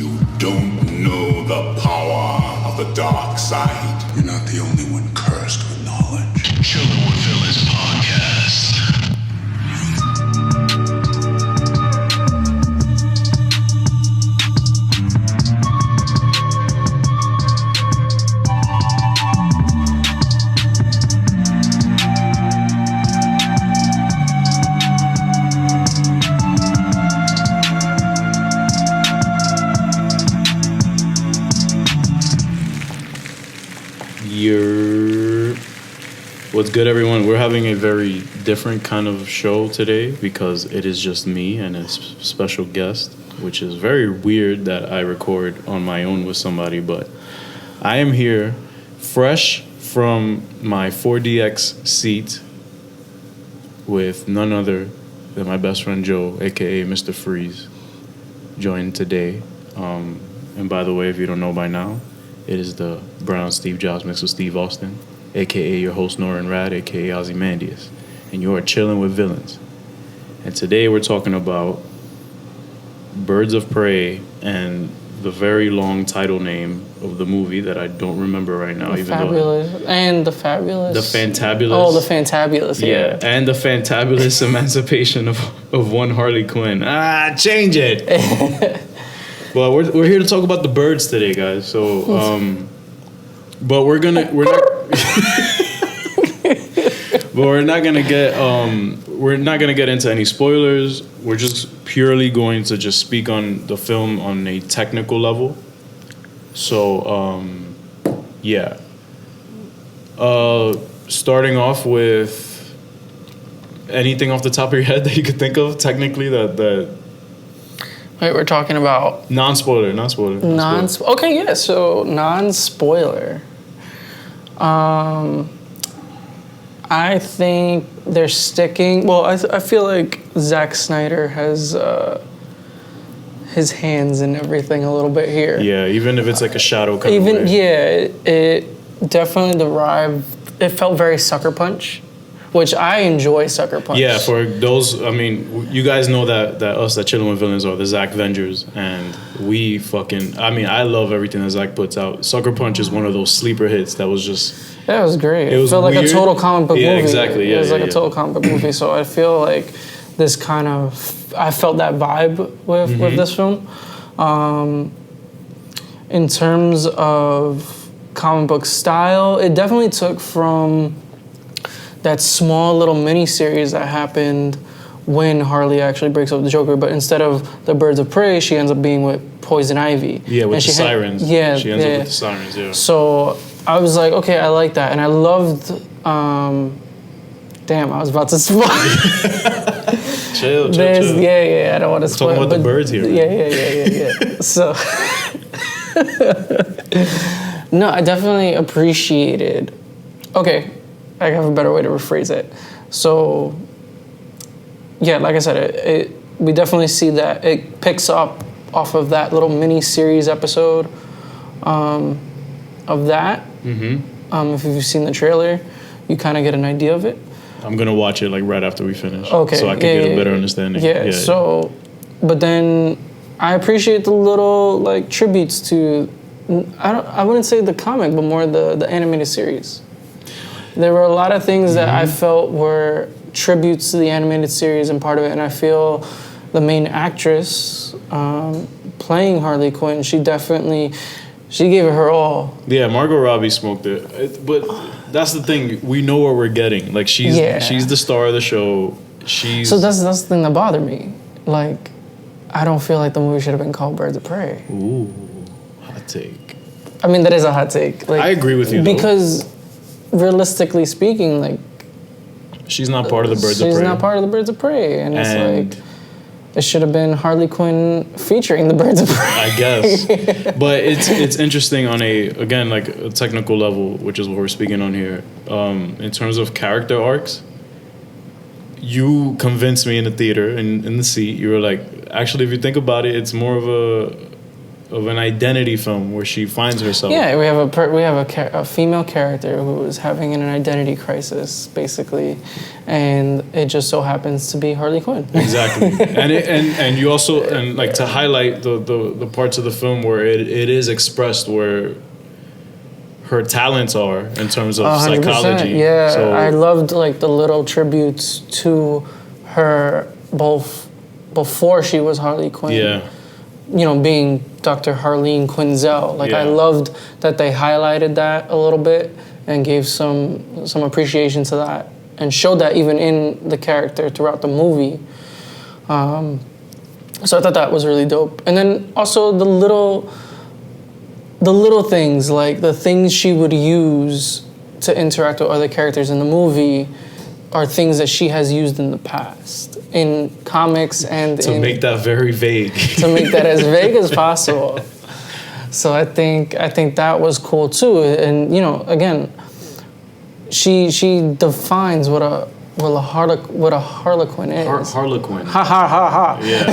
You don't know the power of the dark side. You're not the only one cursed with knowledge. Chillin with Villains podcast. What's good, everyone? We're having a very different kind of show today because it is just me and a special guest, which is very weird that I record on my own with somebody, but I am here fresh from my 4DX seat with none other than my best friend Joe, aka Mr. Freeze, joined today. And by the way, if you don't know by now, it is the Brown Steve Jobs mixed with Steve Austin, a.k.a. your host, Norin Rad, a.k.a. Ozymandias. And you are chilling with villains. And today we're talking about Birds of Prey and the very long title name of the movie that I don't remember right now. The Fantabulous. The Fantabulous. Oh, the Fantabulous, yeah. And the Fantabulous Emancipation of one Harley Quinn. Change it! Well, we're here to talk about the birds today, guys. So, but we're not gonna get into any spoilers. We're just purely going to just speak on the film on a technical level. So, yeah. Starting off with anything off the top of your head that you could think of technically that. Wait, we're talking about non-spoiler. Okay, yeah. So non-spoiler. I think they're sticking. Well, I feel like Zack Snyder has his hands in everything a little bit here. Yeah, even if it's like a shadow kind of way. Yeah, it definitely derived. It felt very Sucker Punch, which I enjoy Sucker Punch. Yeah, for those, I mean, you guys know that us that Chillin with Villains are the Zack Vengers, and I love everything that Zack puts out. Sucker Punch is one of those sleeper hits that was just... Yeah, it was great. It was felt weird. Like a total comic book movie. Yeah, exactly. Yeah, it was like a total comic book movie. So I feel like this kind of... I felt that vibe with this film. In terms of comic book style, it definitely took from that small little mini series that happened when Harley actually breaks up the Joker, but instead of the Birds of Prey, she ends up being with Poison Ivy. Yeah, with the sirens. She ends up with the sirens, yeah. So I was like, okay, I like that. And I loved, damn, I was about to spoil. Chill. Yeah, I don't want to spoil. Talking about the birds here. Yeah. So, no, I definitely appreciated, okay, I have a better way to rephrase it. So, yeah, like I said, we definitely see that it picks up off of that little mini series episode of that. If you've seen the trailer, you kind of get an idea of it. I'm gonna watch it like right after we finish, okay, so I can get a better understanding. Yeah. So, but then I appreciate the little like tributes to. I wouldn't say the comic, but more the animated series. There were a lot of things that I felt were tributes to the animated series and part of it, and I feel the main actress playing Harley Quinn, she gave it her all. Yeah, Margot Robbie smoked it. But that's the thing, we know what we're getting. Like she's the star of the show. So that's the thing that bothered me. Like, I don't feel like the movie should have been called Birds of Prey. Ooh, hot take. I mean, that is a hot take. Like, I agree with you, because realistically speaking, like, she's not part of the Birds of Prey. She's not part of the Birds of Prey. And it's like, it should have been Harley Quinn featuring the Birds of Prey. I guess. But it's interesting on a technical level, which is what we're speaking on here. In terms of character arcs, you convinced me in the theater, in the seat. You were like, actually, if you think about it, it's more of an identity film where she finds herself. Yeah, we have a female character who is having an identity crisis, basically, and it just so happens to be Harley Quinn. Exactly, and you also like to highlight the parts of the film where it is expressed where her talents are in terms of 100%, psychology. yeah, So, I loved like the little tributes to her both before she was Harley Quinn. yeah, You know, being Dr. Harleen Quinzel. Like, I Yeah. loved that they highlighted that a little bit and gave some appreciation to that and showed that even in the character throughout the movie. So I thought that was really dope. And then also the little things, like the things she would use to interact with other characters in the movie are things that she has used in the past in comics and to make that very vague. to make that as vague as possible. So I think that was cool too. And you know, again, she defines what a harlequin is. Harlequin. Ha ha ha ha. Yeah.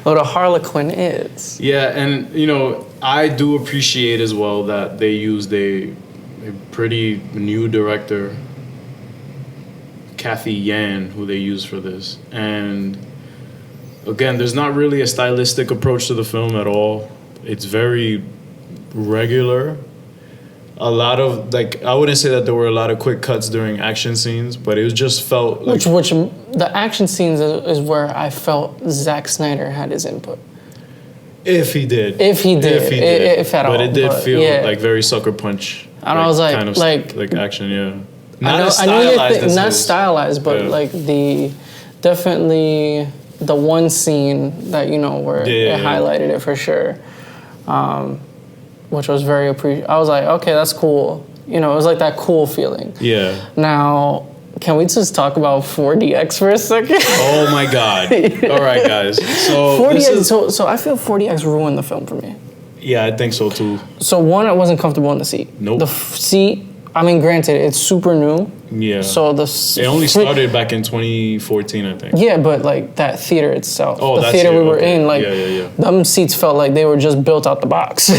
What a harlequin is. Yeah, and you know, I do appreciate as well that they used a pretty new director, Kathy Yan, who they used for this. And again, there's not really a stylistic approach to the film at all. It's very regular. A lot of, like, I wouldn't say that there were a lot of quick cuts during action scenes, but it just felt like... Which the action scenes is where I felt Zack Snyder had his input. If he did. If at all. But it did feel yeah. like very Sucker Punch. And I was like, kind of like action, yeah. I know not stylized, but like definitely the one scene that, you know, where it highlighted it for sure, which was very I was like, okay, that's cool. You know, it was like that cool feeling. Yeah. Now, can we just talk about 4DX for a second? Oh my God. All right, guys. So 4DX. So I feel 4DX ruined the film for me. Yeah, I think so too. So one, I wasn't comfortable in the seat. Nope. The seat. I mean, granted, it's super new. Yeah. So it only started back in 2014, I think. Yeah, but like that theater itself, Oh, the that's theater it, we were okay. in, like them seats felt like they were just built out the box.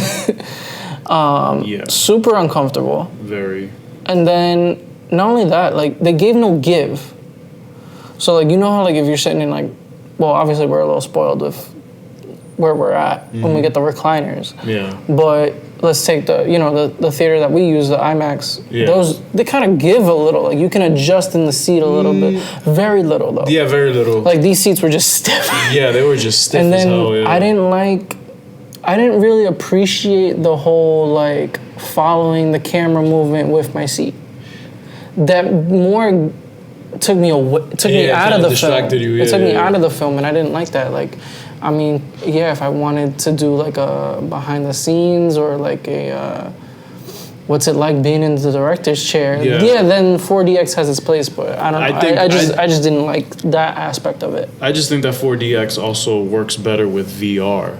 Yeah. Super uncomfortable. Very. And then not only that, like they gave no give. So like, you know how like if you're sitting in like, well, obviously we're a little spoiled with where we're at when we get the recliners. Yeah. But let's take the theater that we use, the IMAX. Yeah. Those, they kind of give a little. Like you can adjust in the seat a little bit. Very little though. Yeah, very little. Like these seats were just stiff. Yeah, they were just stiff And as then hell. Yeah. I didn't really appreciate the whole like following the camera movement with my seat. That more took me away, took me out of the film. distracted you. It took me Yeah. out of the film, and I didn't like that. Like, I mean, yeah, if I wanted to do like a behind the scenes or like a what's it like being in the director's chair, Yeah. then 4DX has its place. But I don't know. I just didn't like that aspect of it. I just think that 4DX also works better with VR.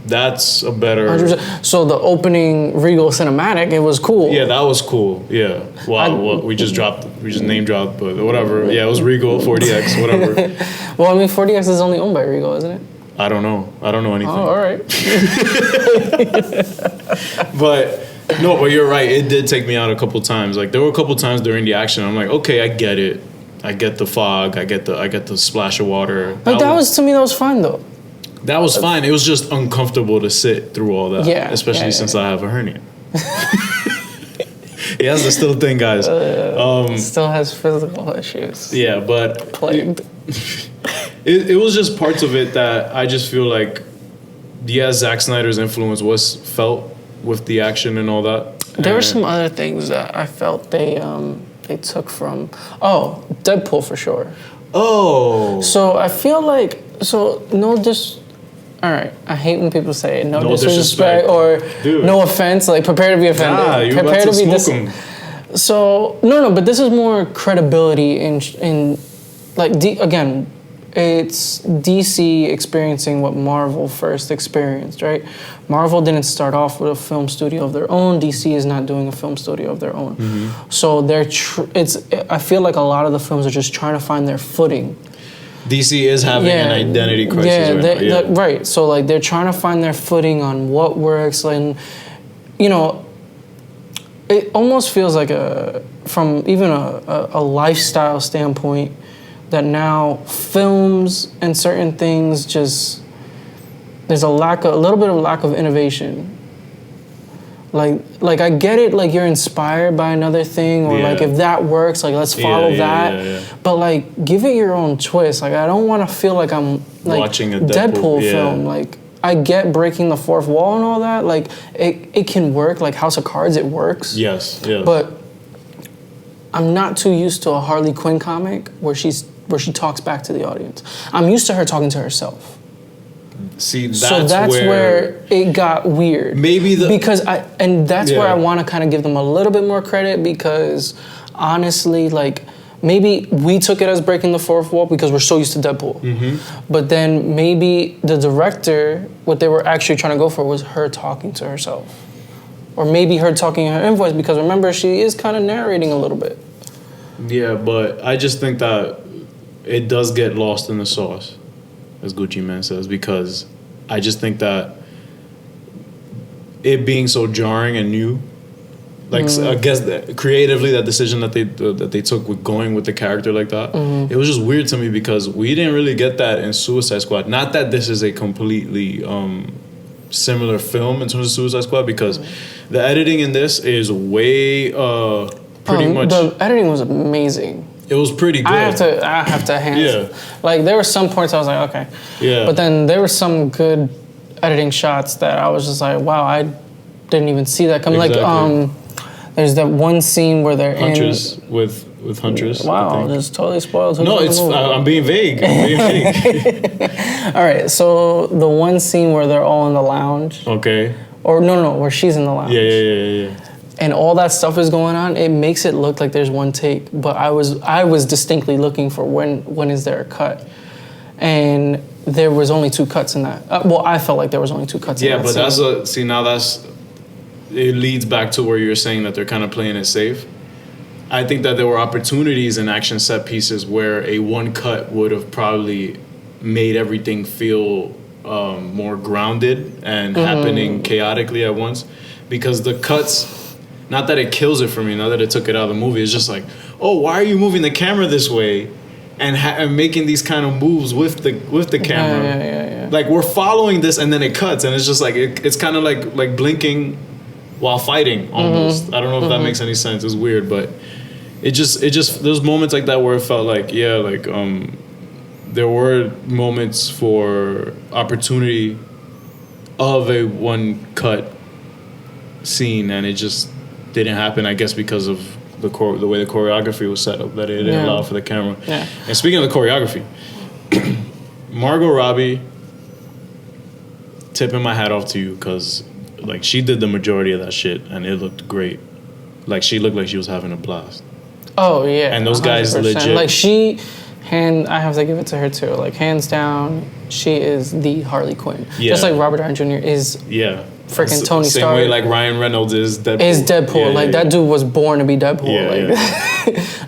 That's a better... 100%. So the opening Regal cinematic, it was cool. Yeah, that was cool. Yeah. Wow, we just name dropped, but whatever. Yeah, it was Regal, 4DX, whatever. Well, I mean, 4DX is only owned by Regal, isn't it? I don't know anything. Oh, all right. But you're right. It did take me out a couple times. Like there were a couple times during the action, I'm like, okay, I get it. I get the fog. I get the splash of water. Like that was fine though. That was fine. It was just uncomfortable to sit through all that. Yeah. Especially since I have a hernia. Yeah, that's the still thing, guys. Still has physical issues. Yeah, but Plagued. it was just parts of it that I just feel like, yeah, Zack Snyder's influence was felt with the action and all that. There were some other things that I felt they took from. Oh, Deadpool for sure. Oh. So I feel like all right, I hate when people say no disrespect or Dude. no offense. Like prepare to be offended. Nah, you're prepare about to be smoke 'em. So no, but this is more credibility in like again, it's DC experiencing what Marvel first experienced, right? Marvel didn't start off with a film studio of their own. DC is not doing a film studio of their own. Mm-hmm. So I feel like a lot of the films are just trying to find their footing. DC is having an identity crisis right now. Right. So like they're trying to find their footing on what works, and you know, it almost feels like from even a lifestyle standpoint, that now films and certain things just there's a little bit of lack of innovation. Like I get it, like you're inspired by another thing, or like if that works, like let's follow that. Yeah. But like give it your own twist. Like I don't want to feel like I'm like watching a Deadpool film. Like I get breaking the fourth wall and all that. Like it can work. Like House of Cards, it works. Yes. But I'm not too used to a Harley Quinn comic where she talks back to the audience. I'm used to her talking to herself. See, that's where it got weird. Maybe where I want to kind of give them a little bit more credit, because honestly, like maybe we took it as breaking the fourth wall because we're so used to Deadpool. Mm-hmm. But then maybe the director, what they were actually trying to go for was her talking to herself, or maybe her talking in her own voice, because remember she is kind of narrating a little bit. Yeah, but I just think that it does get lost in the sauce, as Gucci Man says, because I just think that it being so jarring and new, like I guess that creatively that decision that they took with going with the character like that, it was just weird to me because we didn't really get that in Suicide Squad. Not that this is a completely similar film in terms of Suicide Squad, because the editing in this is way pretty much. The editing was amazing. It was pretty good. I have to hands. Like there were some points I was like, okay. Yeah. But then there were some good editing shots that I was just like, wow, I didn't even see that coming. Exactly. Like there's that one scene where they're Huntress with Huntress. Wow, just totally spoiled. No, I'm being vague. All right, so the one scene where they're all in the lounge. Okay. Or no, where she's in the lounge. Yeah. And all that stuff is going on. It makes it look like there's one take, but I was distinctly looking for when is there a cut, and there was only 2 cuts in that. I felt like there was only 2 cuts. Yeah, in that but scene. It leads back to where you're saying that they're kind of playing it safe. I think that there were opportunities in action set pieces where a one cut would have probably made everything feel more grounded and happening chaotically at once, because the cuts. Not that it kills it for me, not that it took it out of the movie. It's just like, oh, why are you moving the camera this way, and making these kind of moves with the camera? Yeah. Like we're following this, and then it cuts, and it's just like it's kind of like blinking while fighting almost. I don't know if that makes any sense. It's weird, but it just there's moments like that where it felt like there were moments for opportunity of a one cut scene, and it just didn't happen, I guess, because of the way the choreography was set up, that it didn't allow for the camera. Yeah. And speaking of the choreography, Margot Robbie, tipping my hat off to you, because like she did the majority of that shit and it looked great. Like she looked like she was having a blast. Oh yeah. And those guys 100%. legit. Like I have to give it to her too. Like hands down, she is the Harley Quinn. Yeah. Just like Robert Downey Jr. is. Yeah. Freaking Tony Stark. Same way like Ryan Reynolds is Deadpool. That dude was born to be Deadpool.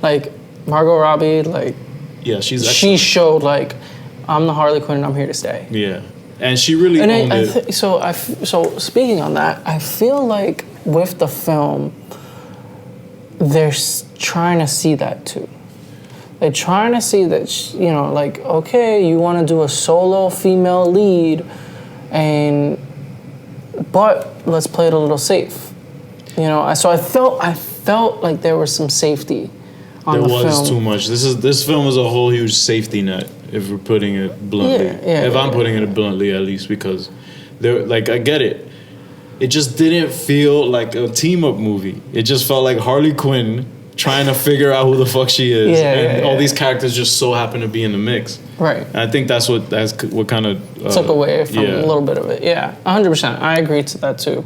Like Margot Robbie, like she showed like I'm the Harley Quinn and I'm here to stay. Yeah, and she really owned it. So speaking on that, I feel like with the film, they're trying to see that too. They're trying to see that like okay, you want to do a solo female lead, but let's play it a little safe, So I felt like there was some safety on the film. There was too much. This film is a whole huge safety net, if we're putting it bluntly. I'm putting it bluntly, at least, because I get it. It just didn't feel like a team up movie. It just felt like Harley Quinn trying to figure out who the fuck she is, all these characters just so happen to be in the mix. Right. And I think that's what kind of took away from a little bit of it. Yeah, 100%. I agree to that too.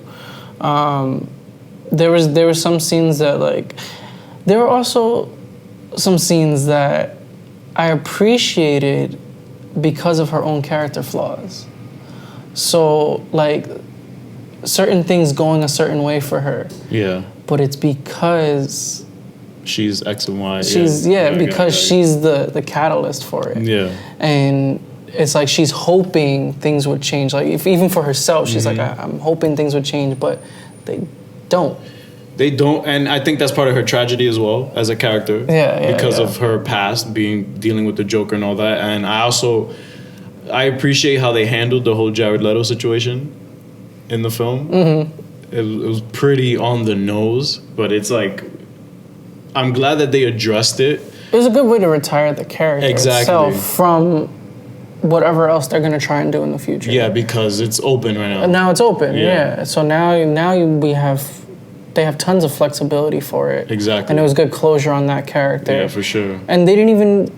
There were some scenes that there were also some scenes that I appreciated because of her own character flaws. So certain things going a certain way for her. Yeah. But it's because she's X and Y. She's because she's the catalyst for it. Yeah. And it's like she's hoping things would change. Like if even for herself, she's like, I'm hoping things would change, but they don't. They don't, and I think that's part of her tragedy as well as a character. Because of her past dealing with the Joker and all that. And I appreciate how they handled the whole Jared Leto situation in the film. Mm-hmm. It was pretty on the nose, but it's like, I'm glad that they addressed it. It was a good way to retire the character itself from whatever else they're gonna try and do in the future. Yeah, because it's open right now. And now it's open. Yeah. So now they have tons of flexibility for it. Exactly. And it was good closure on that character. Yeah, for sure. And they didn't even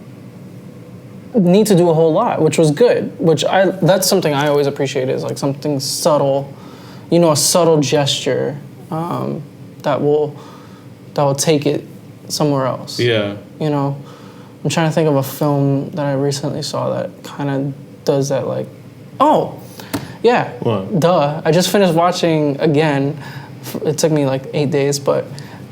need to do a whole lot, which was good. That's something I always appreciate, is like something subtle, a subtle gesture that will take it somewhere else. Yeah. I'm trying to think of a film that I recently saw that kind of does that. Like, oh, yeah. What? Duh. I just finished watching again. It took me like 8 days, but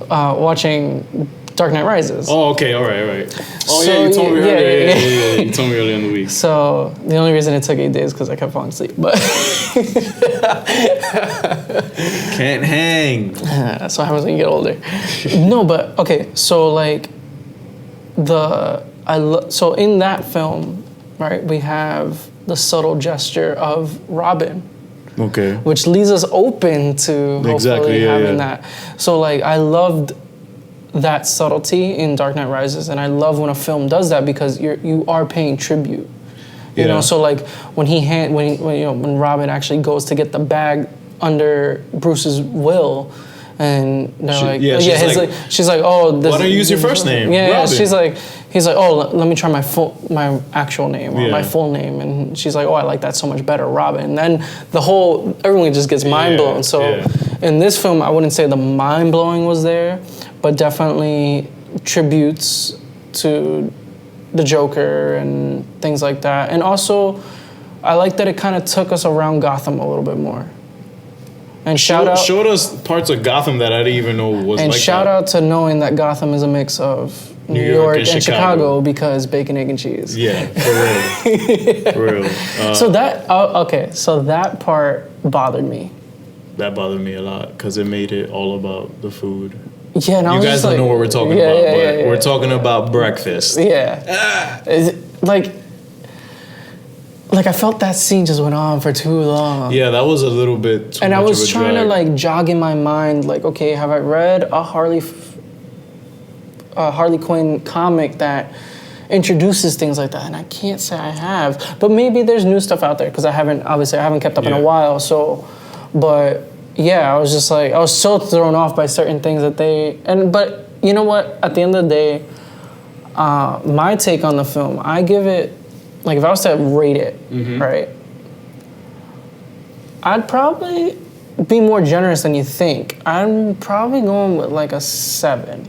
watching Dark Knight Rises. Oh, okay. All right. Oh, So, yeah, you told me earlier. yeah. You told me earlier in the week. So the only reason it took 8 days because I kept falling asleep. But Can't hang. that's what happens when you get older. No, but okay. So like so in that film, right, we have the subtle gesture of Robin. Okay. Which leaves us open to hopefully having that. So like I loved that subtlety in Dark Knight Rises, and I love when a film does that because you are paying tribute. You know, so like when Robin actually goes to get the bag under Bruce's will, and they're she's like, oh, why don't you use your first name? Yeah, Robin. he's like, oh, let me try my actual name or my full name, and she's like, oh, I like that so much better, Robin. And then everyone just gets mind blown. So in this film, I wouldn't say the mind blowing was there, but definitely tributes to the Joker and things like that. And also, I like that it kind of took us around Gotham a little bit more. And showed us parts of Gotham that I didn't even know was and like shout that. out to knowing that Gotham is a mix of New York and Chicago because bacon, egg, and cheese. Yeah, for real. For real. So that part bothered me. That bothered me a lot because it made it all about the food. Yeah, and I you was guys just don't like, know what we're talking about, but we're talking about breakfast. Yeah. Like I felt that scene just went on for too long. Yeah, that was a little bit too and much I was of a trying drag. to like jog in my mind, like, okay, have I read a Harley Quinn comic that introduces things like that? And I can't say I have, but maybe there's new stuff out there because I haven't kept up in a while. So, but yeah, I was just like, I was so thrown off by certain things but you know what? At the end of the day, my take on the film, I give it, like if I was to rate it, right, I'd probably be more generous than you think. I'm probably going with like a 7.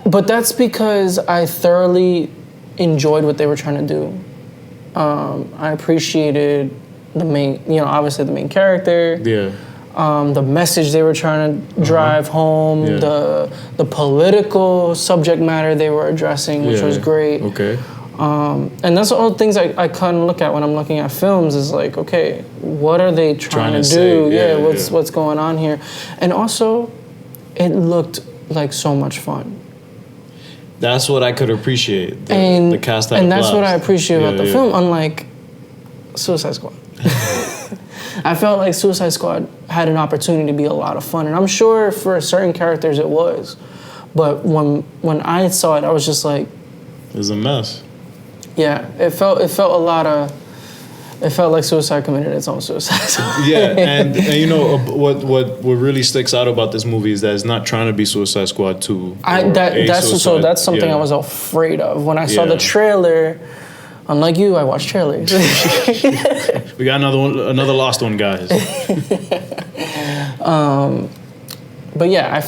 But that's because I thoroughly enjoyed what they were trying to do. I appreciated the main, obviously the main character. Yeah. The message they were trying to drive home, the political subject matter they were addressing, which was great. Okay. And that's all the things I kind of look at when I'm looking at films is like, okay, what are they trying to do? What's going on here? And also, it looked like so much fun. That's what I could appreciate. The cast had and a that's blast. what I appreciate about the film, unlike Suicide Squad. I felt like Suicide Squad had an opportunity to be a lot of fun, and I'm sure for certain characters it was. But when I saw it, I was just like, it was a mess. Yeah, it felt like Suicide committed its own suicide. Yeah, and what really sticks out about this movie is that it's not trying to be Suicide Squad 2. That's something I was afraid of when I saw the trailer. Unlike you, I watch trailers. We got another lost one, guys. But yeah,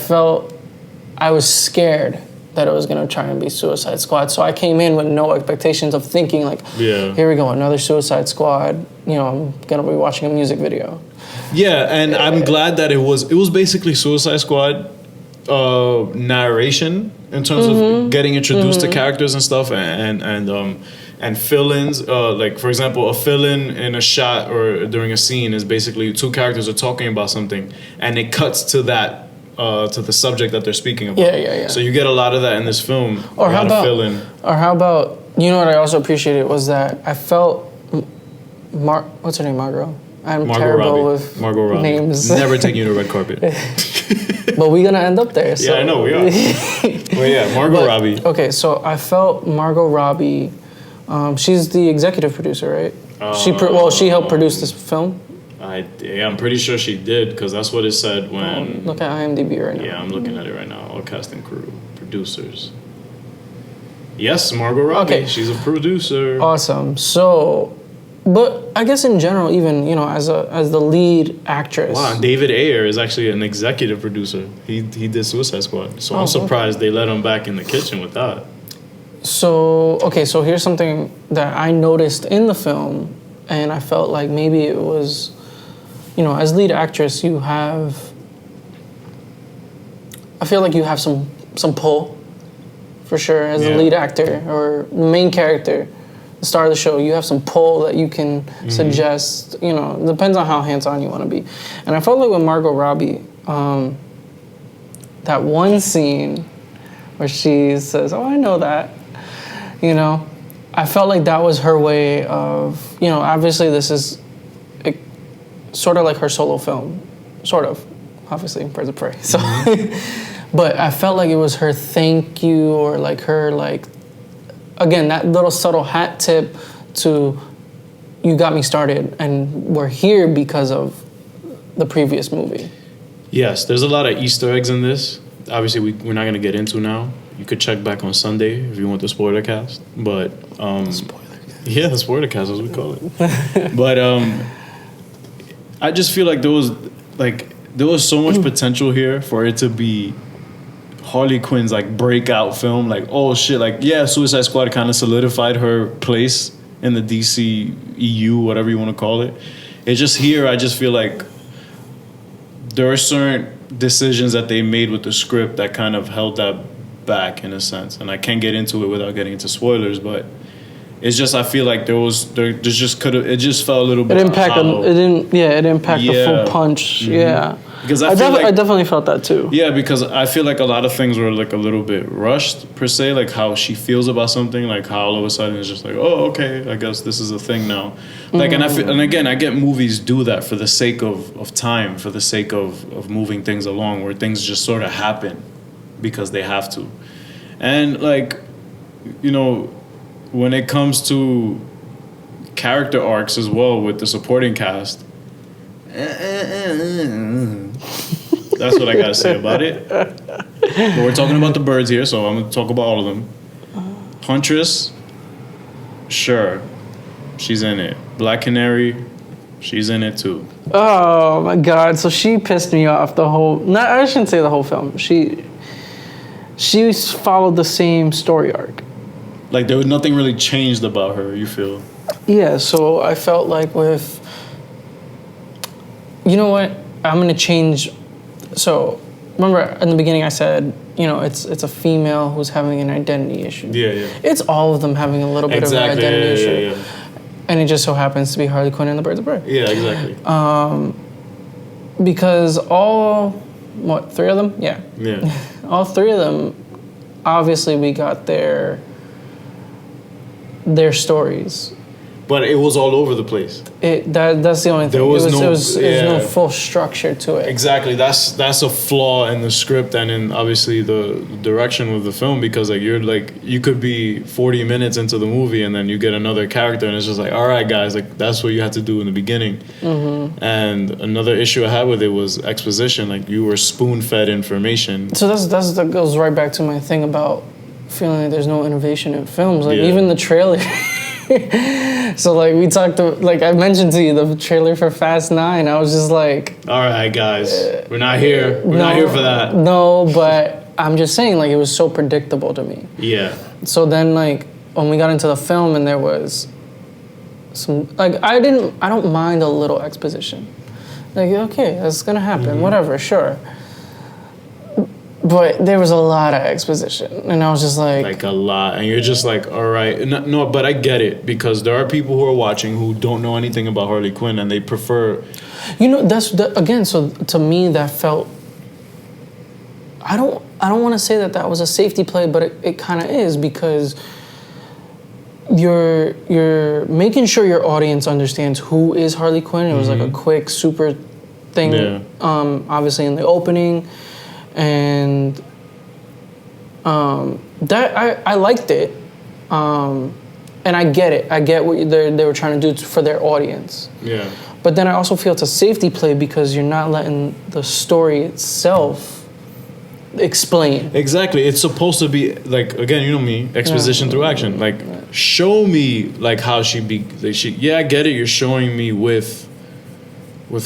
I was scared that it was gonna try and be Suicide Squad. So I came in with no expectations of thinking like, here we go, another Suicide Squad. I'm gonna be watching a music video. Yeah, and I'm glad that it was basically Suicide Squad narration in terms of getting introduced to characters and stuff, and fill-ins. Like for example, a fill-in in a shot or during a scene is basically two characters are talking about something, and it cuts to that. To the subject that they're speaking about. Yeah. So you get a lot of that in this film. Or how about? Fill in. Or how about? You know what I also appreciated was that I felt. What's her name? Margot. I'm Margot terrible Robbie. with Margot Robbie. names. Never taking you to red carpet. But we're gonna end up there. So. Yeah, I know we are. Well, yeah, Margot Robbie. Okay, so I felt Margot Robbie. She's the executive producer, right? She helped produce this film. I'm pretty sure she did because that's what it said when. Look at IMDb right now. Yeah, I'm looking at it right now. All cast and crew, producers. Yes, Margot Robbie. Okay. She's a producer. Awesome. So, but I guess in general, even as the lead actress. Wow, David Ayer is actually an executive producer. He did Suicide Squad, so I'm surprised they let him back in the kitchen with that. So so here's something that I noticed in the film, and I felt like maybe it was. As lead actress, I feel like you have some pull, for sure. As the lead actor or main character, the star of the show, you have some pull that you can suggest. Depends on how hands-on you want to be. And I felt like with Margot Robbie, that one scene where she says, "Oh, I know that," I felt like that was her way of, obviously this is. Sort of like her solo film, sort of, obviously, Birds of Prey. So, but I felt like it was her thank you, or like her again, that little subtle hat tip to, you got me started, and we're here because of the previous movie. Yes, there's a lot of Easter eggs in this. Obviously, we're not going to get into now. You could check back on Sunday if you want the spoiler cast, but yeah, the spoiler cast, as we call it. But I just feel like there was so much potential here for it to be Harley Quinn's breakout film. Suicide Squad kind of solidified her place in the DC EU, whatever you want to call it. It's just here, I just feel like there are certain decisions that they made with the script that kind of held that back in a sense. And I can't get into it without getting into spoilers, but it's just I feel like it just felt a little bit hollow. It didn't pack the full punch. Mm-hmm. Yeah. Because I definitely felt that too. Yeah, because I feel like a lot of things were a little bit rushed per se, like how she feels about something, like how all of a sudden it's just like, oh, okay, I guess this is a thing now. Like, and again, I get movies do that for the sake of time, for the sake of moving things along, where things just sort of happen because they have to. And when it comes to character arcs as well with the supporting cast, that's what I gotta say about it. But we're talking about the birds here, so I'm gonna talk about all of them. Huntress, sure, she's in it. Black Canary, she's in it too. Oh my God! So she pissed me off the whole. I shouldn't say the whole film. She followed the same story arc. Like there was nothing really changed about her. You feel? Yeah. So I felt like with. You know what? I'm gonna change. So, remember in the beginning I said, it's a female who's having an identity issue. Yeah. It's all of them having a little bit of an identity issue. Yeah. And it just so happens to be Harley Quinn and the Birds of Prey. Yeah, exactly. Because three of them? Yeah. Yeah. All three of them, obviously we got their stories. But it was all over the place. That's the only thing. There was no full structure to it. Exactly. That's a flaw in the script and in obviously the direction of the film, because you could be 40 minutes into the movie and then you get another character and it's just like, all right, guys, that's what you had to do in the beginning. Mm-hmm. And another issue I had with it was exposition. Like you were spoon-fed information. So that goes right back to my thing about feeling like there's no innovation in films. Even the trailer. So we talked I mentioned to you the trailer for Fast 9. I was just like, all right, guys, we're not here. We're not here for that. No, but I'm just saying it was so predictable to me. Yeah. So then when we got into the film and there was some I don't mind a little exposition. Okay, that's gonna happen. Mm-hmm. Whatever, sure. But there was a lot of exposition, and I was just Like a lot, and you're just like, all right, no, but I get it because there are people who are watching who don't know anything about Harley Quinn, and they prefer. you know, again. So to me, that felt. I don't want to say that was a safety play, but it kind of is because you're making sure your audience understands who is Harley Quinn. It was like a quick, super thing, obviously in the opening, and that I liked it, and I get it. I get what they were trying to do for their audience. Yeah. But then I also feel it's a safety play because you're not letting the story itself explain. Exactly. It's supposed to be like, again, you know me, exposition through action. Like, show me like how she be. Like, I get it. You're showing me with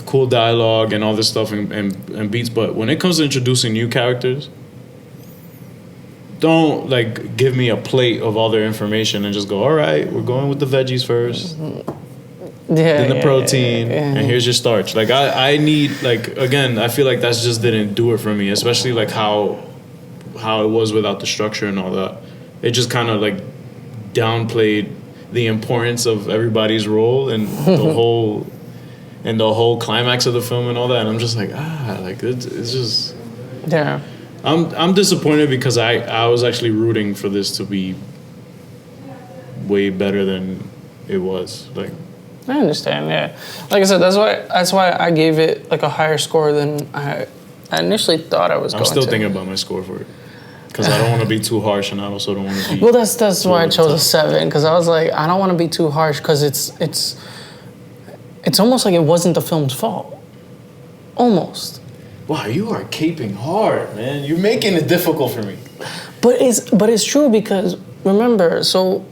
cool dialogue and all this stuff and beats, but when it comes to introducing new characters, don't like give me a plate of all their information and just go, all right, we're going with the veggies first. Then the protein, and here's your starch. Like I need, like, again, I feel like that's just didn't do it for me, especially like how it was without the structure and all that. It just kind of like downplayed the importance of everybody's role and the whole climax of the film and all that. And I'm just like, like it's just I'm disappointed because I was actually rooting for this to be way better than it was. Like, I understand, yeah. Like I said, that's why I gave it like a higher score than I initially thought I was going to. I'm still thinking about my score for it. Because I don't want to be too harsh and I also don't want to be... Well, that's why I chose a 7. Because I was like, I don't want to be too harsh because it's almost like it wasn't the film's fault. Almost. Wow, you are caping hard, man. You're making it difficult for me. But it's true because, remember, so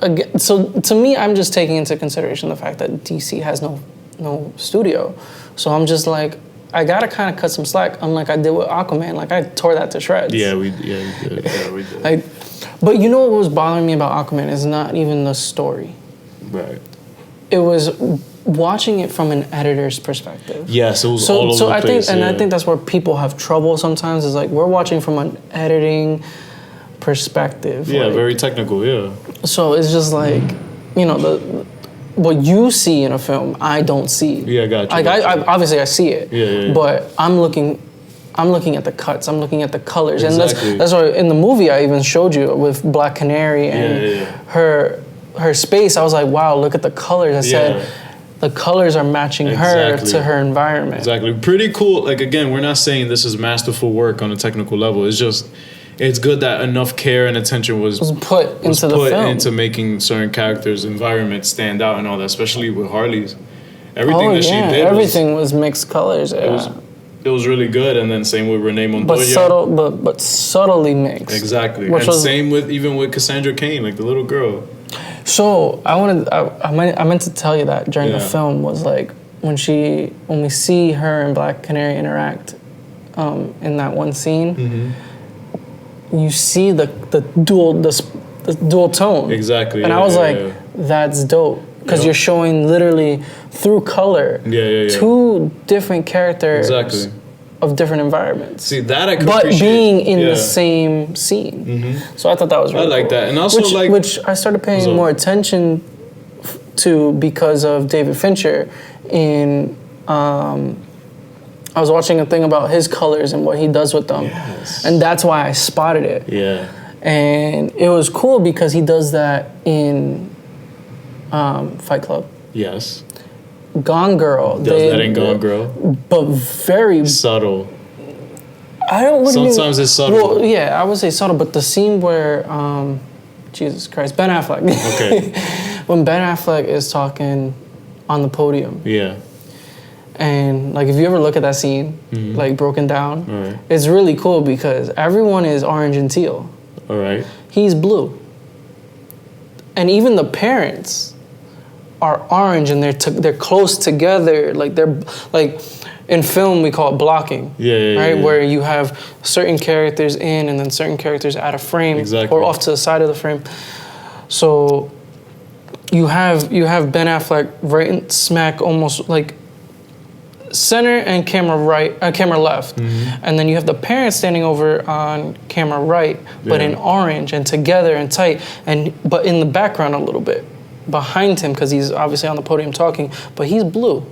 to me, I'm just taking into consideration the fact that DC has no studio. So I'm just like, I gotta kind of cut some slack, unlike I did with Aquaman. Like, I tore that to shreds. Yeah, we did. Yeah, we did. But you know what was bothering me about Aquaman is not even the story. Right. It was watching it from an editor's perspective. Yes, it was all over the place. I think that's where people have trouble sometimes. Is like we're watching from an editing perspective. Yeah, like, very technical. Yeah. So it's just like, you know, what you see in a film, I don't see. Yeah, I got you. Like I obviously I see it. Yeah. But I'm looking at the cuts. I'm looking at the colors, Exactly. and that's why in the movie I even showed you with Black Canary and her space. I was like, wow, look at the colors. I said, the colors are matching her to her environment. Exactly. Pretty cool. Like, again, we're not saying this is masterful work on a technical level. It's just, it's good that enough care and attention was put into the film, into making certain characters' environments stand out and all that, especially with Harley's. Everything that she did, everything was mixed colors. Yeah. It was really good, and then same with Renee Montoya. But subtly mixed. Exactly. And same with Cassandra Cain, like the little girl. So I meant to tell you that during the film was like when we see her and Black Canary interact in that one scene, you see the dual tone. Exactly. And I was like, that's dope. Because you're showing literally through color two different characters of different environments. See, that I could but appreciate. Being in the same scene. So I thought that was really cool. I like that. And also which I started paying more attention to because of David Fincher in I was watching a thing about his colors and what he does with them. Yes. And that's why I spotted it. Yeah. And it was cool because he does that in Fight Club. Yes. Gone Girl. Does that in Gone Girl. But very subtle. Sometimes it's subtle. Well, yeah, I would say subtle, but the scene where, Jesus Christ, Ben Affleck. Okay. When Ben Affleck is talking on the podium. Yeah. And like if you ever look at that scene, like broken down, right. It's really cool because everyone is orange and teal. All right. He's blue. And even the parents are orange and they're close together. Like they're like in film we call it blocking. Right? Yeah. Where you have certain characters in and then certain characters out of frame or off to the side of the frame. So you have Ben Affleck right smack almost like center and camera left, and then you have the parents standing over on camera right, but in orange and together and tight, but in the background a little bit behind him because he's obviously on the podium talking, but he's blue,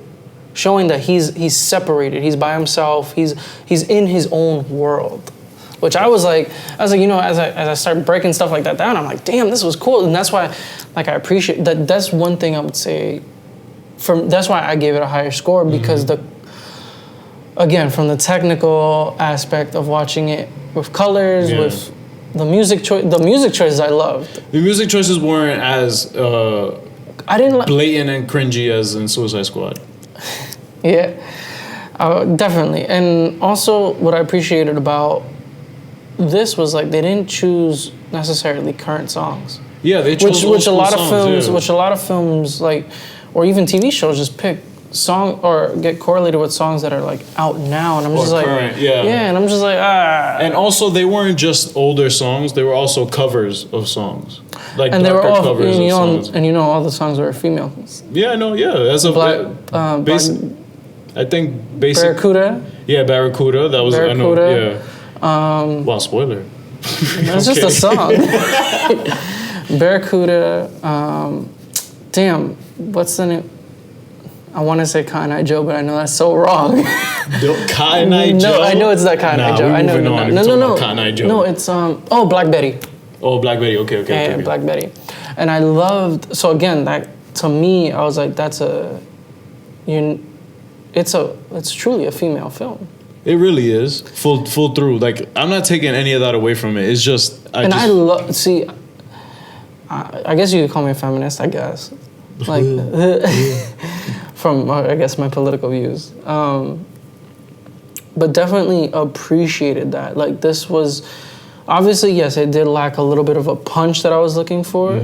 showing that he's separated, he's by himself, he's in his own world. Which I was like, you know, as I start breaking stuff like that down, I'm like, damn, this was cool, and that's why, like, I appreciate that. That's one thing I would say. That's why I gave it a higher score because again, from the technical aspect of watching it with colors, with the music choices I loved. The music choices weren't as I didn't blatant and cringy as in Suicide Squad. Yeah, definitely. And also, what I appreciated about this was like they didn't choose necessarily current songs. Yeah, they chose which a lot of songs, films, which a lot of films like, or even TV shows just pick song or get correlated with songs that are like out now, and I'm just like, current, and I'm just like, And also, they weren't just older songs; they were also covers of songs, like and they were darker all, covers and, of songs. And you know, all the songs were female. Yeah, no, yeah, that's a I think basic. Barracuda. Yeah, Barracuda. That was Barracuda. I know. Yeah. Wow, spoiler. That's just a song. Barracuda. Damn, what's the name? I want to say Cotton Eye Joe, but I know that's so wrong. Cotton Eye Joe? No, I know it's not Cotton Eye Joe. I know. No. Cotton Eye Joe. No, it's Black Betty. Oh, Black Betty. Okay. Yeah, Black Betty. And I loved. So again, that to me, I was like, it's truly a female film. It really is full through. Like, I'm not taking any of that away from it. It's just I guess you could call me a feminist. I guess, like, from I guess my political views. But definitely appreciated that. Like, this was obviously, yes, it did lack a little bit of a punch that I was looking for.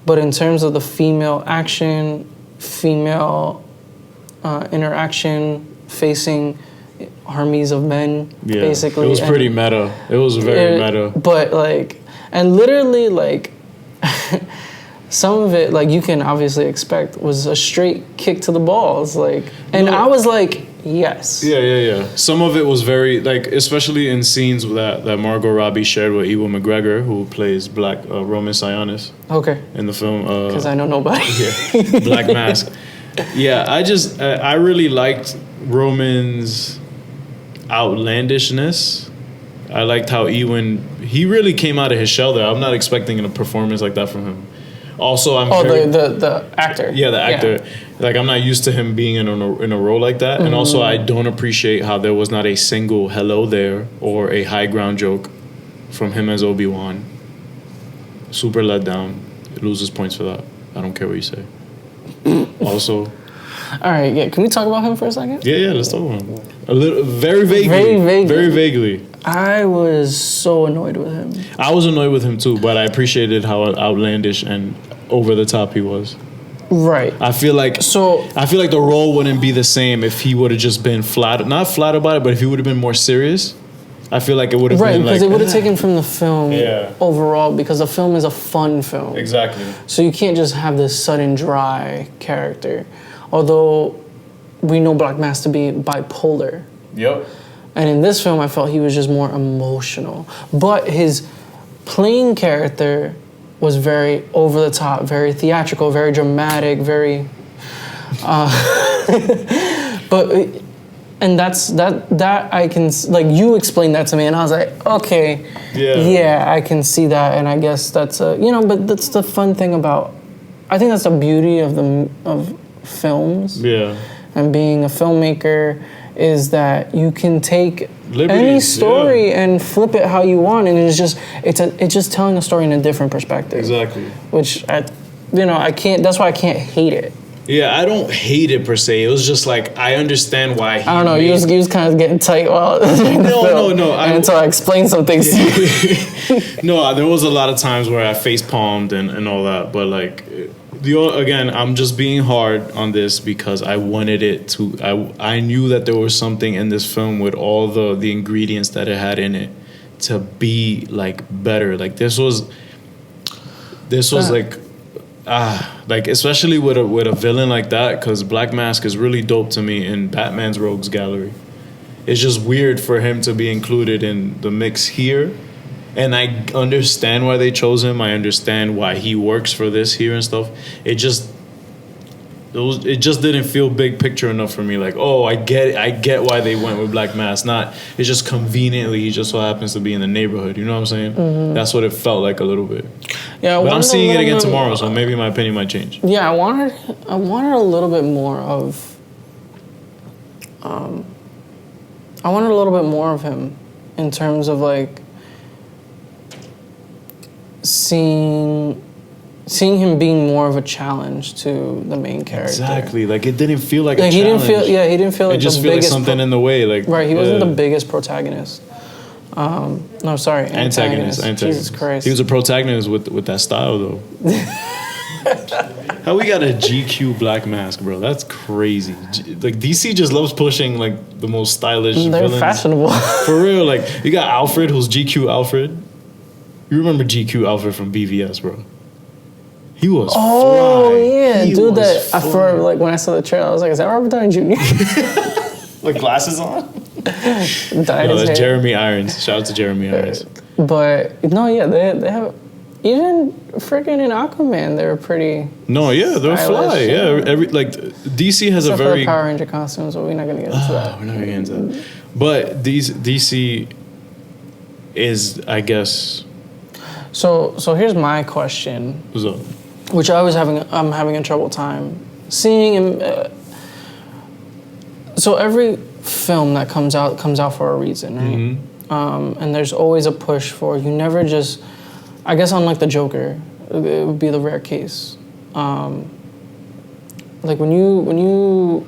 But in terms of the female action, female interaction, facing armies of men, basically. It was pretty meta. It was very meta. But like, and literally like, some of it, like, you can obviously expect was a straight kick to the balls, like, and I was like, yes. Yeah. Some of it was very, like, especially in scenes that Margot Robbie shared with Ewan McGregor, who plays Black Roman Sionis. Okay. In the film. Because I know nobody. Black Mask. Yeah, I really liked Roman's outlandishness. I liked how he really came out of his shell there. I'm not expecting a performance like that from him. Also, the actor. Yeah, the actor. Yeah. Like, I'm not used to him being in a role like that. And also, I don't appreciate how there was not a single hello there or a high ground joke from him as Obi-Wan. Super let down. It loses points for that. I don't care what you say. Also, all right, yeah. Can we talk about him for a second? Yeah. Let's talk about him. Very vaguely. I was so annoyed with him. I was annoyed with him too, but I appreciated how outlandish and over the top he was. Right. I feel like the role wouldn't be the same if he would have just been not flat about it, but if he would have been more serious. I feel like it would have been because it would have taken from the film overall, because the film is a fun film. Exactly. So you can't just have this sudden dry character. Although we know Black Mask to be bipolar. Yep. And in this film, I felt he was just more emotional. But his playing character was very over the top, very theatrical, very dramatic, very... And that I can, like, you explained that to me, and I was like, okay, yeah, I can see that, and I guess that's but that's the fun thing about, I think that's the beauty of films, and being a filmmaker, is that you can take any story and flip it how you want, and it's just telling a story in a different perspective. Exactly. Which I can't. That's why I can't hate it. Yeah, I don't hate it per se. It was just like, I understand why he I don't know, you was kind of getting tight while No. Until I explained some things to you. No, there was a lot of times where I face palmed and all that, but like, again, I'm just being hard on this because I wanted it to, I knew that there was something in this film with all the ingredients that it had in it to be like better. Like, this was like, Like, especially with a villain like that, because Black Mask is really dope to me in Batman's Rogues Gallery. It's just weird for him to be included in the mix here. And I understand why they chose him. I understand why he works for this here and stuff. It just didn't feel big picture enough for me. Like, oh, I get why they went with Black Mask. Not, it's just conveniently he just so happens to be in the neighborhood. You know what I'm saying? Mm-hmm. That's what it felt like a little bit. Yeah, but I'm seeing it again tomorrow, so maybe my opinion might change. Yeah, I wanted a little bit more of. I wanted a little bit more of him, in terms of like seeing him being more of a challenge to the main character. Exactly. Like, it didn't feel like a he challenge. He didn't feel like it just the felt like biggest something in the way. Like, right, he wasn't the biggest protagonist. No, sorry, antagonist. Jesus Christ. He was a protagonist with that style, though. How we got a GQ Black Mask, bro? That's crazy. Like, DC just loves pushing like the most stylish They're villains. fashionable. For real. Like, you got Alfred, who's GQ Alfred. You remember GQ Alfred from BVS, bro? He was fly. Yeah, He dude. was That for like when I saw the trailer, I was like, "Is that Robert Downey Jr.?" With glasses on? Dyed No, his that's hair. Jeremy Irons. Shout out to Jeremy Irons. But no, yeah, they have even freaking in Aquaman. They were pretty. No, yeah, they're fly. Stylish, Yeah, yeah. DC has Except a for very. the Power Ranger costumes, but we're not gonna get into that. We're not gonna get into that. But DC is, I guess. So here's my question, What's up? which I'm having a trouble time seeing him. So every film that comes out for a reason, right? Mm-hmm. And there's always a push for, you never just, I guess unlike the Joker, it would be the rare case. Like when you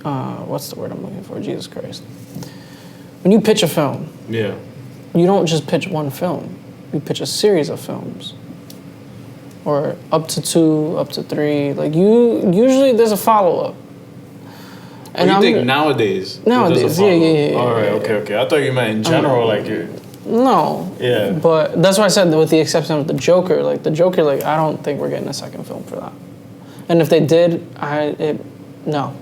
what's the word I'm looking for? Jesus Christ. When you pitch a film, Yeah. you don't just pitch one film. You pitch a series of films. Or up to 2, up to 3. Like usually there's a follow-up. And you think nowadays? Nowadays, yeah. All right, okay. I thought you meant in general, like you're. No. Yeah. But that's why I said, with the exception of the Joker, like I don't think we're getting a second film for that. And if they did, no. No,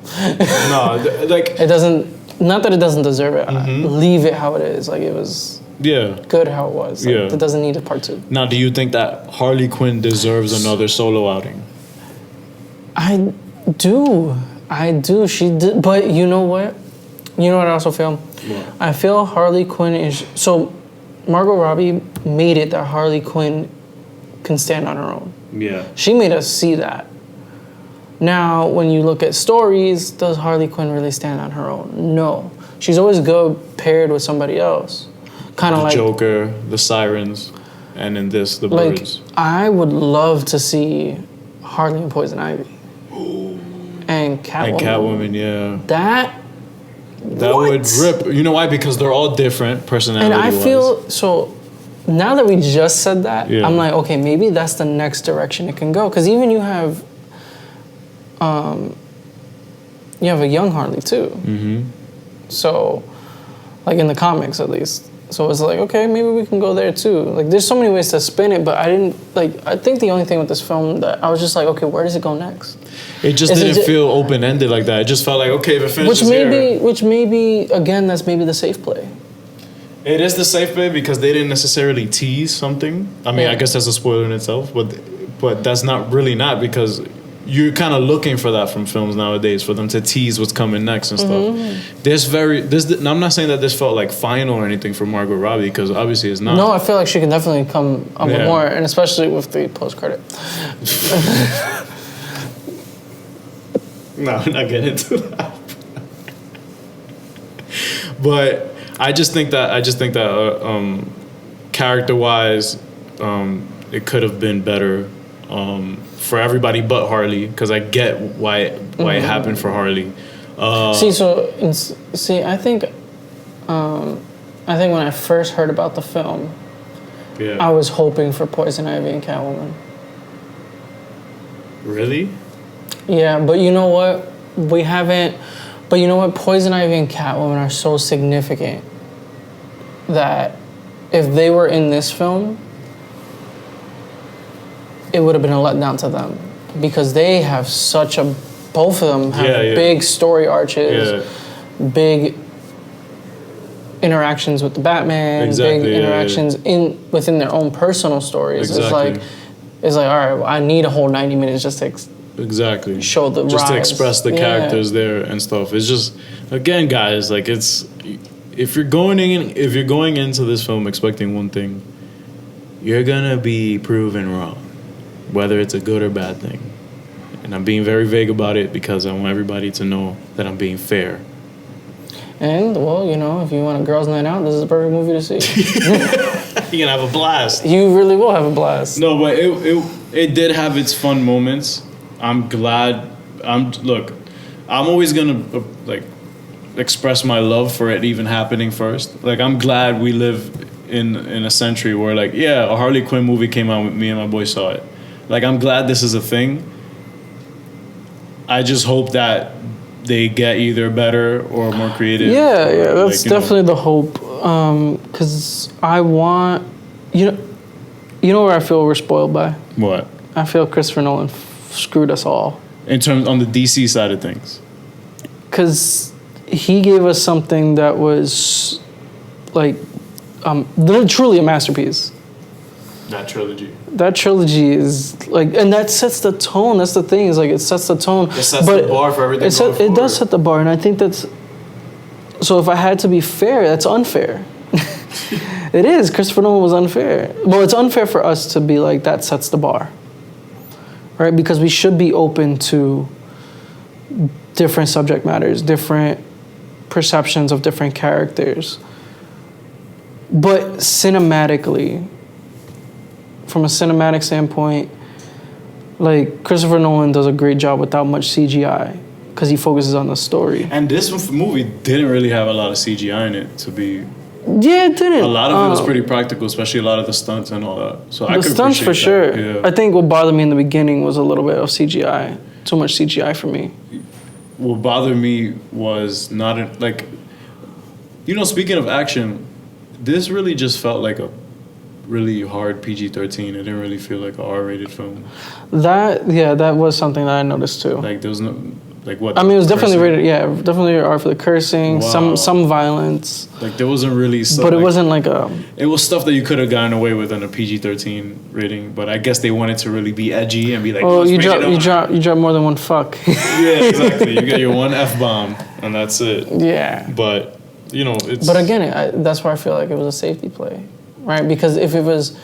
like. It doesn't, not that it doesn't deserve it. Mm-hmm. Leave it how it is. Like it was good how it was. Like, Yeah. it doesn't need a part 2. Now, do you think that Harley Quinn deserves another solo outing? I do. She did. But you know what? You know what I also feel? What? I feel Harley Quinn is... So, Margot Robbie made it that Harley Quinn can stand on her own. Yeah. She made us see that. Now, when you look at stories, does Harley Quinn really stand on her own? No. She's always good paired with somebody else. Kind of The like... Joker, the Sirens, and in this, the Like, Birds. I would love to see Harley and Poison Ivy. And Catwoman. And Catwoman, yeah. That Would rip. You know why? Because they're all different personality. And I feel, so now that we just said that, Yeah. I'm like, okay, maybe that's the next direction it can go. Because even you have a young Harley too. Mm-hmm. So, like in the comics at least. So it's like, okay, maybe we can go there too. Like there's so many ways to spin it, but I think the only thing with this film that I was just like, okay, where does it go next? It just didn't feel open-ended like that. It just felt like, okay, if it finishes Which maybe, again, that's maybe the safe play. It is the safe play because they didn't necessarily tease something. I mean, Yeah. I guess that's a spoiler in itself, but that's not because you're kind of looking for that from films nowadays, for them to tease what's coming next and stuff. Now, I'm not saying that this felt like final or anything for Margot Robbie, because obviously it's not. No, I feel like she can definitely come up with more, and especially with the post-credit. No, we're not getting into that. But I just think that character-wise, it could have been better for everybody but Harley, because I get why it happened for Harley. I think when I first heard about the film, I was hoping for Poison Ivy and Catwoman. Really? Yeah, but you know what? We haven't. But you know what? Poison Ivy and Catwoman are so significant that if they were in this film, it would have been a letdown to them because they have both of them have big story arches, big interactions with the Batman, big interactions within their own personal stories. Exactly. It's like, all right, well, I need a whole 90 minutes just to show the just rise. to express the characters there and stuff. It's just, again, guys, like, it's, if you're going into this film expecting one thing, you're gonna be proven wrong, whether it's a good or bad thing. And I'm being very vague about it because I want everybody to know that I'm being fair. And, well, you know, if you want a girls' night out, this is a perfect movie to see. You're gonna have a blast. You really will have a blast. No, but it did have its fun moments. I'm glad. I'm always gonna express my love for it even happening first. Like, I'm glad we live in a century where, like, a Harley Quinn movie came out, with me and my boy saw it. Like, I'm glad this is a thing. I just hope that they get either better or more creative. Yeah, that's definitely the hope. Because I want, you know where I feel we're spoiled by? What? I feel Christopher Nolan screwed us all. In terms on the DC side of things. Because he gave us something that was like truly a masterpiece. That trilogy is like, and that sets the tone. That's the thing, is like, it sets the tone. It sets the bar for everything. It does set the bar, and I think that's. So if I had to be fair, that's unfair. It is. Christopher Nolan was unfair. Well, it's unfair for us to be like, that sets the bar, right? Because we should be open to different subject matters, different perceptions of different characters, but cinematically. From a cinematic standpoint, like, Christopher Nolan does a great job without much CGI because he focuses on the story. And this movie didn't really have a lot of CGI in it, to be. Yeah, it didn't. A lot of it was pretty practical, especially a lot of the stunts and all that. So I could stunts for sure. Yeah. I think what bothered me in the beginning was a little bit of CGI. Too much CGI for me. What bothered me was not like, speaking of action, this really just felt like a really hard PG-13. It didn't really feel like an R-rated film. That was something that I noticed too. Like, there was no, like, what? I mean, it was definitely rated. Yeah, definitely R for the cursing. Wow. Some violence. Like, there wasn't really stuff. But it wasn't like a. It was stuff that you could have gotten away with in a PG-13 rating. But I guess they wanted to really be edgy and be like, oh, you drop more than one fuck. Yeah, exactly. You get your one F-bomb and that's it. Yeah. But it's. But again, that's where I feel like it was a safety play. Right, because if it was,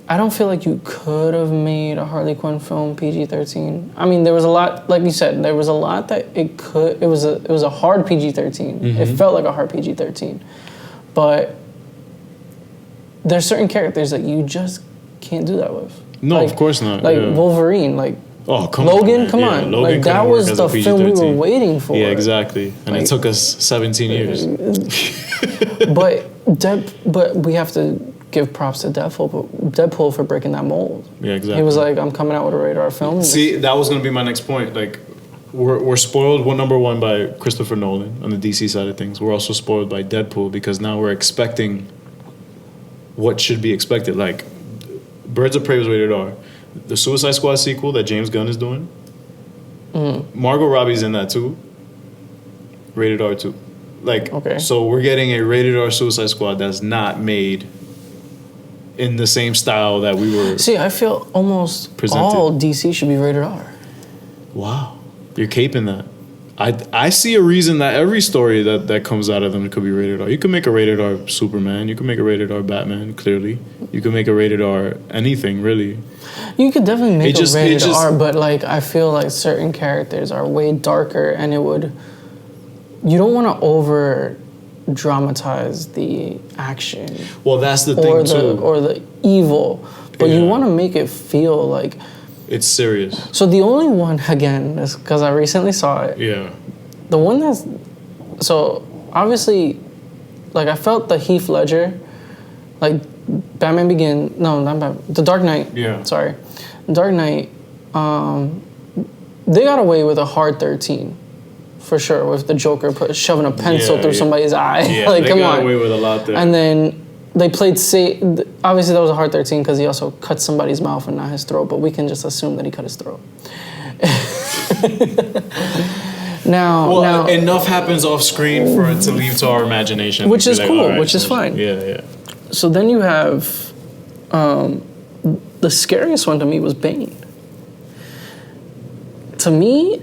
I don't feel like you could have made a Harley Quinn film PG-13. I mean, there was a lot, like you said, there was a lot that it could. It was a hard PG-13. Mm-hmm. It felt like a hard PG-13, but there's certain characters that you just can't do that with. No, like, of course not. Like yeah. Wolverine, like. Oh, come Logan, on, come on. Logan like, that was the film we were waiting for. Yeah, exactly. And it took us 17 years. But we have to give props to Deadpool for breaking that mold. Yeah, exactly. He was like, I'm coming out with a rated R film. See, that was going to be my next point. Like, we're spoiled, number one, by Christopher Nolan on the DC side of things. We're also spoiled by Deadpool because now we're expecting what should be expected. Like, Birds of Prey was rated R. The Suicide Squad sequel that James Gunn is doing, Margot Robbie's in that too. Rated R too. Like, okay. So we're getting a rated R Suicide Squad that's not made in the same style that we were. See, I feel almost all DC should be rated R. Wow, you're caping that. I see a reason that every story that comes out of them could be rated R. You could make a rated R Superman. You could make a rated R Batman, clearly. You could make a rated R anything, really. You could definitely make a rated R, but like, I feel like certain characters are way darker, and you don't want to over dramatize the action. Well, that's the thing too. Or the evil, but you want to make it feel like it's serious. So the only one, again, is because I recently saw it. Yeah. The one that's... So, obviously, like, I felt the Heath Ledger, like, Batman Begins... No, not Batman. The Dark Knight. Yeah. Sorry. Dark Knight, they got away with a hard 13. For sure, with the Joker shoving a pencil through somebody's eye. Yeah, like, they got away with a lot there. And then they played safe. Obviously, that was a hard 13 because he also cut somebody's mouth and not his throat. But we can just assume that he cut his throat. Now, enough happens off screen for it to leave to our imagination, which is cool, all right, which is fine. Yeah. So then you have the scariest one to me was Bane. To me,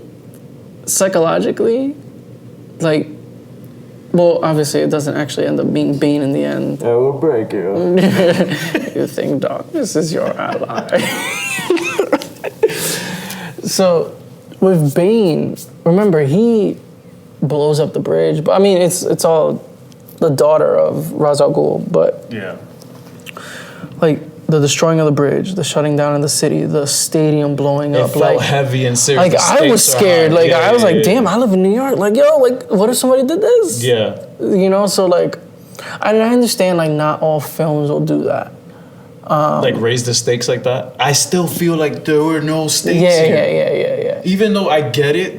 psychologically, like, well, obviously it doesn't actually end up being Bane in the end. I will break you. You think darkness is your ally. So with Bane, remember he blows up the bridge. But I mean, it's all the daughter of Ra's al Ghul, but Yeah. like the destroying of the bridge, the shutting down of the city, the stadium blowing up. It felt like heavy and serious. Like The I was stakes are scared. high. Like Yeah, I was yeah, like, yeah. damn, I live in New York. Like yo, like what if somebody did this? Yeah. You know, so like, and I understand like not all films will do that. Like raise the stakes like that. I still feel like there were no stakes Yeah, here. yeah. Even though I get it,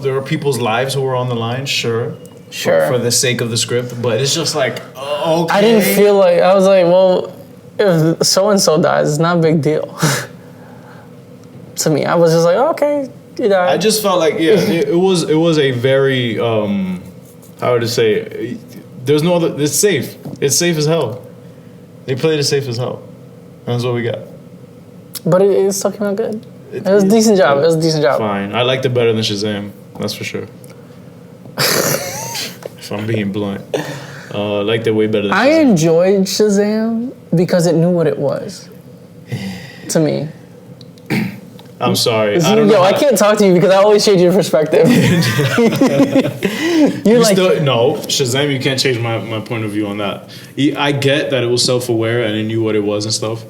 there are people's lives who were on the line, sure. Sure. For the sake of the script, but it's just like, okay. I didn't feel like I was like, well, if so and so dies, it's not a big deal. To me, I was just like, okay, you died. I just felt like it was a very how would I say? There's no other. It's safe. It's safe as hell. They played it safe as hell. That's what we got. But it still came out good. It was a decent job. It was a decent job. Fine. I liked it better than Shazam. That's for sure. If I'm being blunt, I liked it way better than Shazam. I enjoyed Shazam because it knew what it was. To me. I'm sorry. I don't Yo, know. I can't talk to you because I always change your perspective. You're like, No, Shazam, you can't change my point of view on that. I get that it was self-aware and it knew what it was and stuff.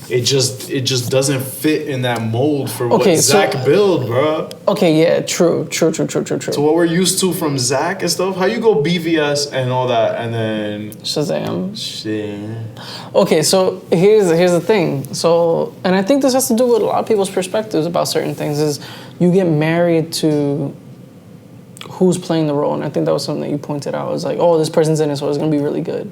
It just doesn't fit in that mold for what Zach built, bro. okay, yeah, true. So what we're used to from Zach and stuff, how you go BVS and all that, and then Shazam. shit. Okay, so here's the thing. So, and I think this has to do with a lot of people's perspectives about certain things. Is you get married to who's playing the role, and I think that was something that you pointed out. It was like, oh, this person's in it, so it's gonna be really good,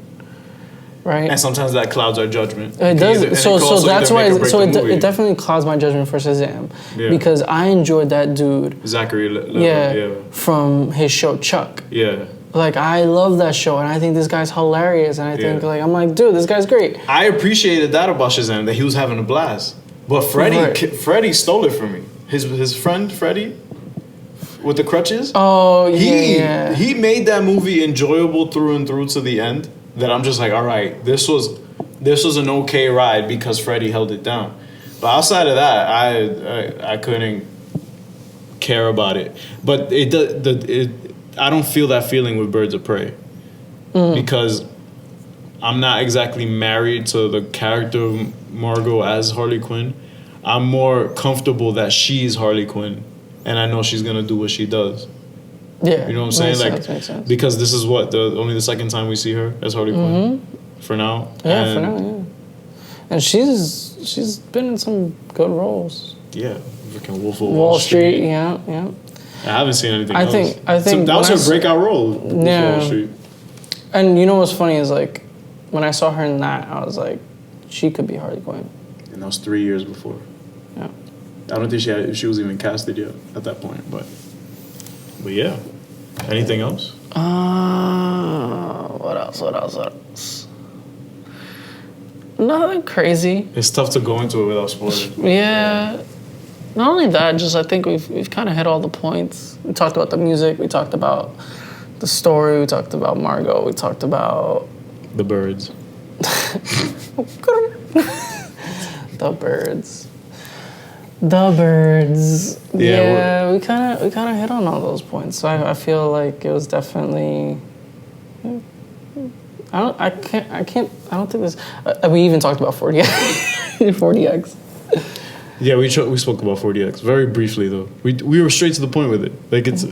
right? And sometimes that clouds our judgment. It does. So that's why. So it it definitely clouds my judgment for Shazam because I enjoyed that dude. Zachary Levi, From his show Chuck. yeah. Like I love that show, and I think this guy's hilarious, and I think like I'm like, dude, this guy's great. I appreciated that about Shazam, that he was having a blast. But Freddie stole it from me. His friend Freddie with the crutches. Oh yeah. He made that movie enjoyable through and through to the end. That I'm just like, all right, this was an okay ride because Freddie held it down. But outside of that, I couldn't care about it. But I don't feel that feeling with Birds of Prey because I'm not exactly married to the character of Margot as Harley Quinn. I'm more comfortable that she's Harley Quinn, and I know she's gonna do what she does. Yeah. You know what I'm saying? Makes sense. Because this is only the second time we see her as Harley Quinn for now. Yeah, for now, yeah. And she's been in some good roles. Yeah, freaking Wolf of Wall Street, yeah. I haven't seen anything I else. think That was when her breakout role. Wolf of Wall Street. And you know what's funny is like when I saw her in that, I was like, she could be Harley Quinn. And that was 3 years before. Yeah. I don't think she was even casted yet at that point, but yeah. Anything else? What else? Nothing crazy. It's tough to go into it without spoiling. Yeah. Not only that, just I think we've kind of hit all the points. We talked about the music. We talked about the story. We talked about Margot. We talked about The birds. the birds. The birds. Yeah, we kind of hit on all those points. So I feel like it was definitely. I don't think this. We even talked about 40X. Yeah, we spoke about 40X very briefly though. We were straight to the point with it. Like that's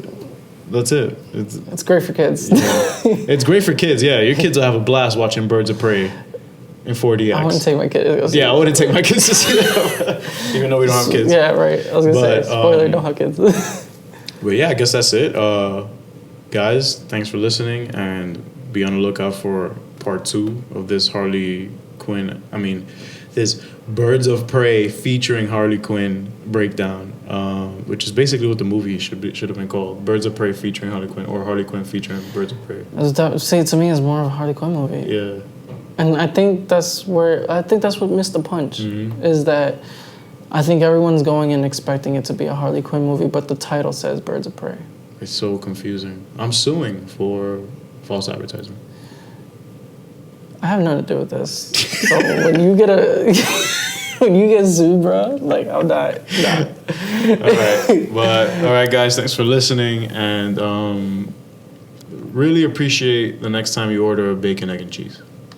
it. It's great for kids. Yeah. It's great for kids. Yeah, your kids will have a blast watching Birds of Prey in 40X. I wouldn't take my kids. Yeah, I wouldn't take my kids to see that, even though we don't have kids. Yeah, right. I was gonna say, spoiler, don't have kids. But yeah, I guess that's it. Guys, thanks for listening, and be on the lookout for part part 2 of this Harley Quinn. I mean, this Birds of Prey featuring Harley Quinn breakdown, which is basically what the movie should have been called: Birds of Prey featuring Harley Quinn, or Harley Quinn featuring Birds of Prey. See, to me, it's more of a Harley Quinn movie. Yeah. And I think that's what missed the punch, is that I think everyone's going in expecting it to be a Harley Quinn movie, but the title says Birds of Prey. It's so confusing. I'm suing for false advertising. I have nothing to do with this. So when you get when you get sued, bro, like, I'll die. All right, guys, thanks for listening, and really appreciate the next time you order a bacon, egg, and cheese.